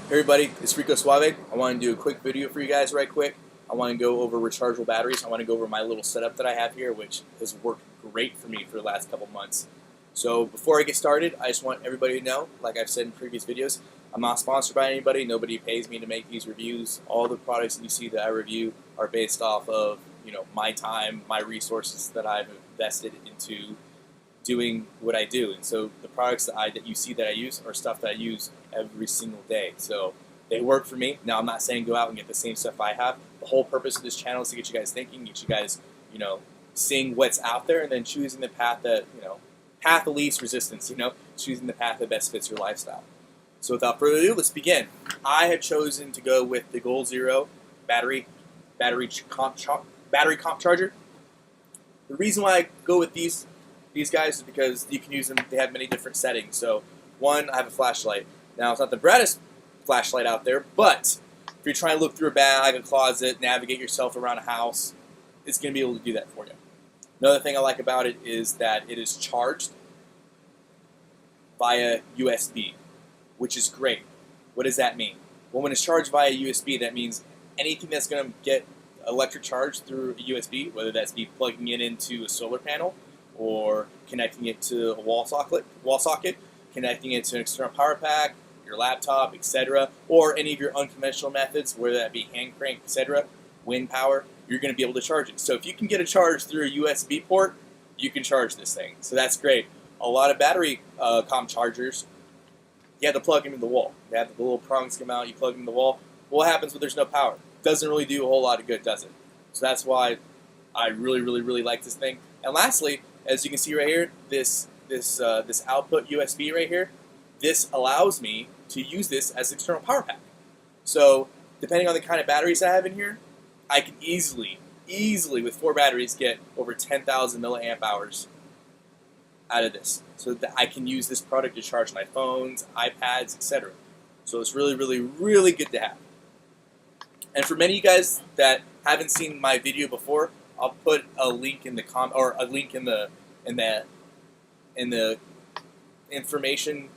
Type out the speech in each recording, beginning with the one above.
Hey everybody, it's Rico Suave. I want to do a quick video for you guys right quick. I want to go over rechargeable batteries. I want to go over my little setup that I have here, which has worked great for me for the last couple months. So before I get started, I just want everybody to know, like I've said in previous videos, I'm not sponsored by anybody. Nobody pays me to make these reviews. All the products that you see that I review are based off of, my time, my resources that I've invested into doing what I do. And so the products that you see that I use are stuff that I use every single day. So they work for me. Now, I'm not saying go out and get the same stuff I have. The whole purpose of this channel is to get you guys thinking, get you guys, seeing what's out there and then choosing the path that, path of least resistance, choosing the path that best fits your lifestyle. So without further ado, let's begin. I have chosen to go with the Goal Zero battery comp charger. The reason why I go with these guys is because you can use them. They have many different settings. So one, I have a flashlight. Now, it's not the brightest flashlight out there, but if you're trying to look through a bag, a closet, navigate yourself around a house, it's going to be able to do that for you. Another thing I like about it is that it is charged via USB, which is great. What does that mean? Well, when it's charged via USB, that means anything that's going to get electric charge through a USB, whether that's be plugging it into a solar panel or connecting it to a wall socket, connecting it to an external power pack, your laptop, etc., or any of your unconventional methods, whether that be hand crank, etc., wind power, you're going to be able to charge it. So if you can get a charge through a USB port, you can charge this thing. So that's great. A lot of battery comp chargers, you have to plug them into the wall. They have the little prongs come out, you plug them in the wall. What happens when there's no power? Doesn't really do a whole lot of good, does it? So that's why I really, really, really like this thing. And lastly, as you can see right here, this output USB right here, this allows me to use this as an external power pack. So depending on the kind of batteries I have in here, I can easily with 4 batteries get over 10,000 milliamp hours out of this. So that I can use this product to charge my phones, iPads, etc. So it's really, really, really good to have. And for many of you guys that haven't seen my video before, I'll put a link in the information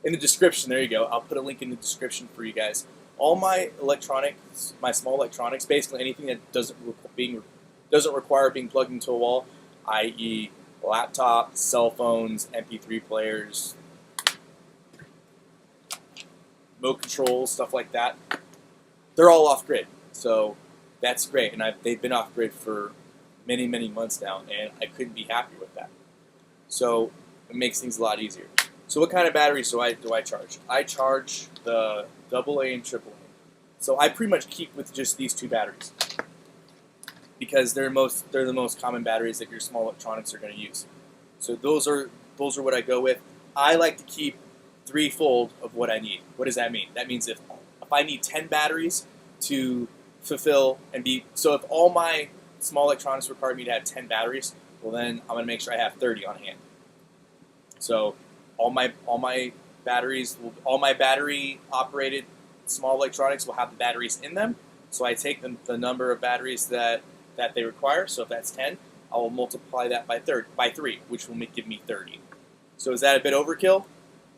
in the description. There you go. I'll put a link in the description for you guys. All my electronics, my small electronics, basically anything that doesn't require being plugged into a wall, i.e., laptops, cell phones, MP3 players, remote controls, stuff like that. They're all off grid, so that's great. And they've been off grid for many, many months now, and I couldn't be happier with that. So it makes things a lot easier. So what kind of batteries do I charge? I charge the AA and AAA. So I pretty much keep with just these 2 batteries because they're the most common batteries that your small electronics are going to use. So those are what I go with. I like to keep 3-fold of what I need. What does that mean? That means if I need 10 batteries to fulfill so if all my small electronics require me to have 10 batteries, well then I'm going to make sure I have 30 on hand. So all my battery operated small electronics will have the batteries in them. So I take the number of batteries that they require. So if that's 10, I will multiply that by 3, which will give me 30. So is that a bit overkill?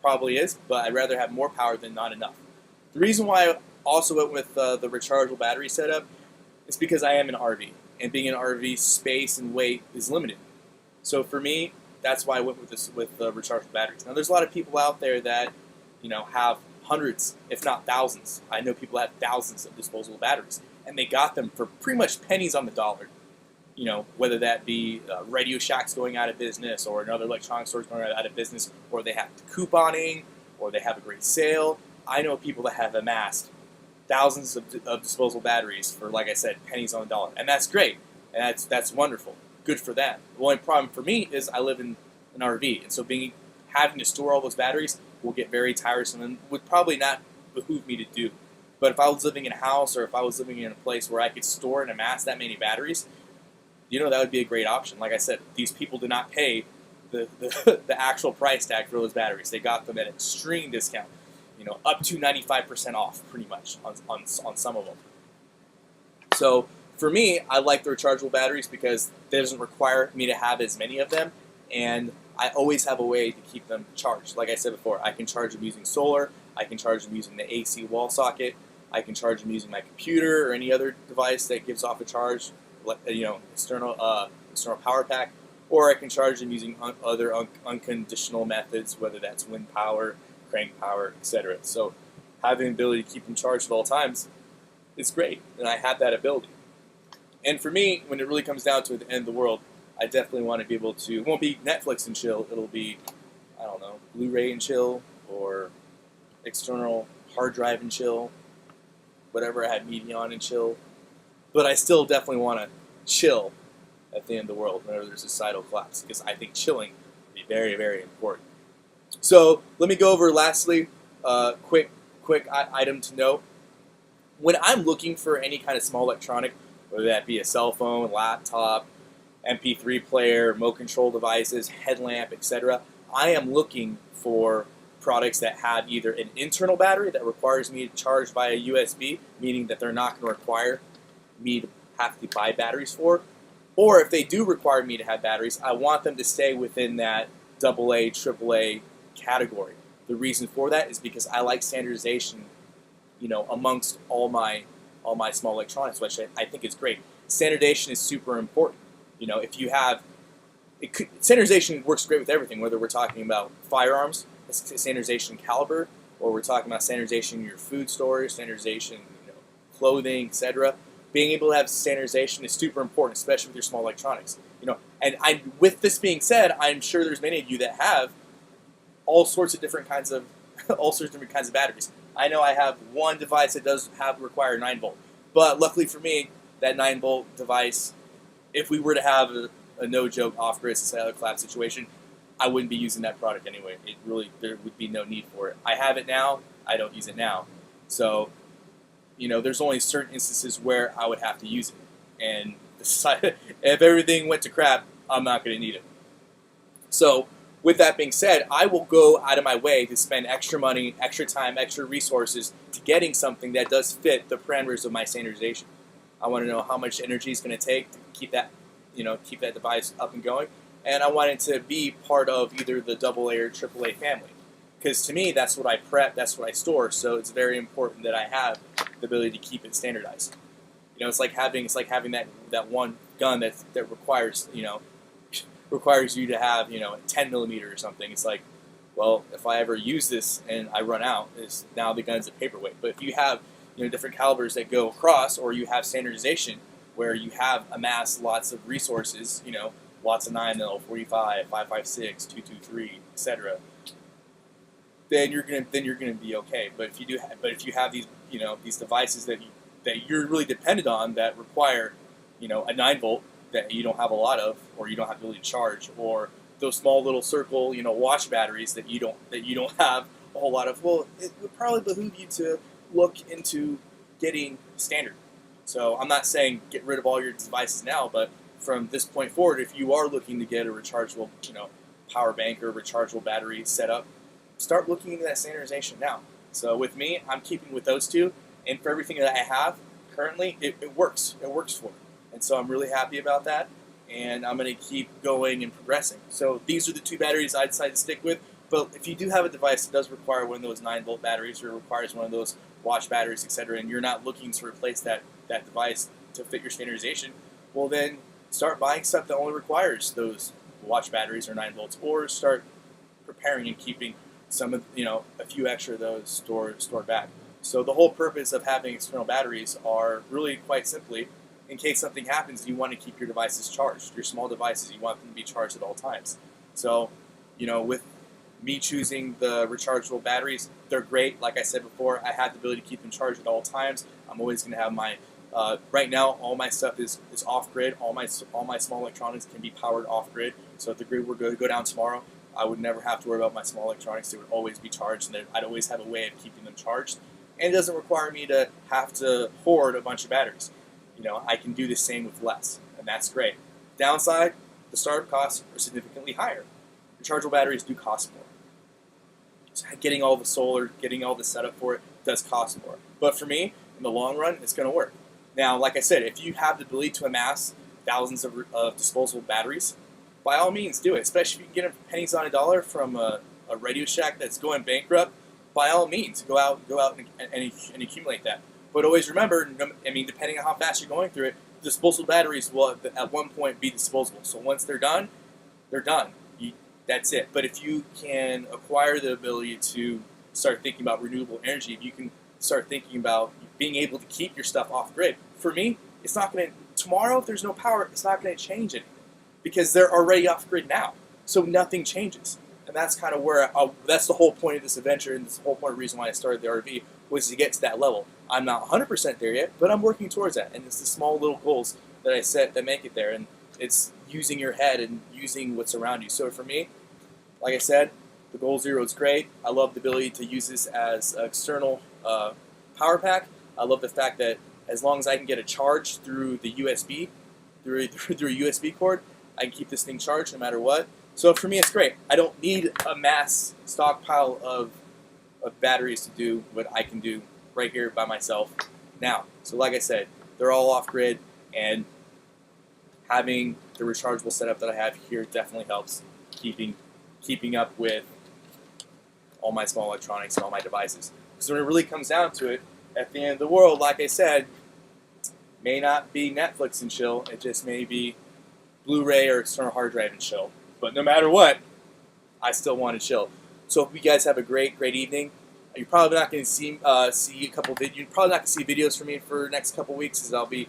Probably is, but I'd rather have more power than not enough. The reason why I also went with the rechargeable battery setup is because I am an RV, and being an RV, space and weight is limited. So for me, that's why I went with rechargeable batteries. Now, there's a lot of people out there that have hundreds, if not thousands. I know people have thousands of disposable batteries, and they got them for pretty much pennies on the dollar. Whether that be Radio Shack's going out of business, or another electronics store's going out of business, or they have couponing, or they have a great sale. I know people that have amassed thousands of disposable batteries for, like I said, pennies on the dollar. And that's great. And that's wonderful. Good for them. The only problem for me is I live in an RV. And so having to store all those batteries will get very tiresome and would probably not behoove me to do. But if I was living in a house or if I was living in a place where I could store and amass that many batteries, that would be a great option. Like I said, these people did not pay the actual price tag for those batteries. They got them at an extreme discount. Up to 95% off, pretty much, on some of them. So for me, I like the rechargeable batteries because it doesn't require me to have as many of them, and I always have a way to keep them charged. Like I said before, I can charge them using solar, I can charge them using the AC wall socket. I can charge them using my computer or any other device that gives off a charge, external power pack, or I can charge them using other unconditional methods, whether that's wind power, crank power, etc. So having the ability to keep them charged at all times is great, and I have that ability. And for me, when it really comes down to the end of the world, I definitely want to be able to, it won't be Netflix and chill, it'll be, I don't know, Blu-ray and chill, or external hard drive and chill, whatever I had media on and chill. But I still definitely want to chill at the end of the world whenever there's a societal collapse, because I think chilling would be very, very important. So let me go over, lastly, quick item to note. When I'm looking for any kind of small electronic, whether that be a cell phone, laptop, MP3 player, remote control devices, headlamp, etc., I am looking for products that have either an internal battery that requires me to charge via USB, meaning that they're not going to require me to have to buy batteries for, or if they do require me to have batteries, I want them to stay within that AA, AAA category. The reason for that is because I like standardization, amongst all my small electronics, which I think is great. Standardization is super important. If you have, standardization works great with everything, whether we're talking about firearms, standardization caliber, or we're talking about standardization in your food storage, standardization, clothing, etc. Being able to have standardization is super important, especially with your small electronics. With this being said, I'm sure there's many of you that have all sorts of different kinds of batteries. I know I have one device that does require 9-volt, but luckily for me, that 9-volt device, if we were to have a no-joke off-grid societal collapse situation, I wouldn't be using that product anyway. There would be no need for it. I have it now. I don't use it now. So, there's only certain instances where I would have to use it. And if everything went to crap, I'm not going to need it. So, with that being said, I will go out of my way to spend extra money, extra time, extra resources to getting something that does fit the parameters of my standardization. I want to know how much energy it's going to take to keep that device up and going, and I want it to be part of either the AA or AAA family. Because to me, that's what I prep, that's what I store. So it's very important that I have the ability to keep it standardized. It's like having that one gun that requires requires you to have a 10 millimeter or something. It's like, well, if I ever use this and I run out, now the gun's a paperweight. But if you have different calibers that go across, or you have standardization where you have amassed lots of resources, lots of 9mm, 45, 5.56, 2.23, etc., then you're gonna be okay. But if you have these these devices that you're really dependent on that require a 9-volt that you don't have a lot of, or you don't have the ability to charge, or those small little circle watch batteries that you don't have a whole lot of, well, it would probably behoove you to look into getting standard. So I'm not saying get rid of all your devices now, but from this point forward, if you are looking to get a rechargeable power bank or rechargeable battery set up, start looking into that standardization now. So with me, I'm keeping with those two, and for everything that I have currently, it works. It works for me. And so I'm really happy about that, and I'm going to keep going and progressing. So these are the two batteries I decided to stick with. But if you do have a device that does require one of those 9-volt batteries, or requires one of those watch batteries, etc., and you're not looking to replace that device to fit your standardization, well then start buying stuff that only requires those watch batteries or 9 volts, or start preparing and keeping some of a few extra of those stored back. So the whole purpose of having external batteries are really quite simply, in case something happens, you want to keep your devices charged. Your small devices, you want them to be charged at all times. So, with me choosing the rechargeable batteries, they're great. Like I said before, I have the ability to keep them charged at all times. I'm always going to have my, right now, all my stuff is off-grid. All my small electronics can be powered off-grid. So if the grid were to go down tomorrow, I would never have to worry about my small electronics. They would always be charged, and I'd always have a way of keeping them charged. And it doesn't require me to have to hoard a bunch of batteries. I can do the same with less, and that's great. Downside, the startup costs are significantly higher. Rechargeable batteries do cost more. So getting all the solar, getting all the setup for it does cost more. But for me, in the long run, it's going to work. Now, like I said, if you have the ability to amass thousands of disposable batteries, by all means do it, especially if you can get them for pennies on a dollar from a Radio Shack that's going bankrupt. by all means, go out and accumulate that. But always remember, I mean, depending on how fast you're going through it, disposable batteries will at one point be disposable. So once they're done, they're done. That's it. But if you can acquire the ability to start thinking about renewable energy, if you can start thinking about being able to keep your stuff off grid, for me, it's not going to, tomorrow if there's no power, it's not going to change anything because they're already off grid now. So nothing changes. And that's kind of where, that's the whole point of this adventure, and this whole point of the reason why I started the RV was to get to that level. I'm not 100% there yet, but I'm working towards that. And it's the small little goals that I set that make it there. And it's using your head and using what's around you. So for me, like I said, the Goal Zero is great. I love the ability to use this as an external power pack. I love the fact that as long as I can get a charge through the USB, through a USB cord, I can keep this thing charged no matter what. So for me, it's great. I don't need a mass stockpile of batteries to do what I can do right here by myself now. So like I said, they're all off-grid, and having the rechargeable setup that I have here definitely helps keeping up with all my small electronics and all my devices. Because when it really comes down to it, at the end of the world, like I said, may not be Netflix and chill. It just may be Blu-ray or external hard drive and chill. But no matter what, I still want to chill. So hope you guys have a great evening. You're probably not going to see a couple videos. You're probably not going to see videos from me for the next couple weeks, as I'll be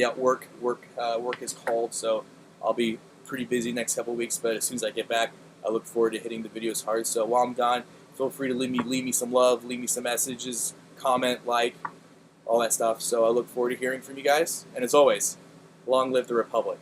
at work. Work is called, so I'll be pretty busy next couple weeks. But as soon as I get back, I look forward to hitting the videos hard. So while I'm gone, feel free to leave me some love, leave me some messages, comment, like, all that stuff. So I look forward to hearing from you guys. And as always, long live the Republic.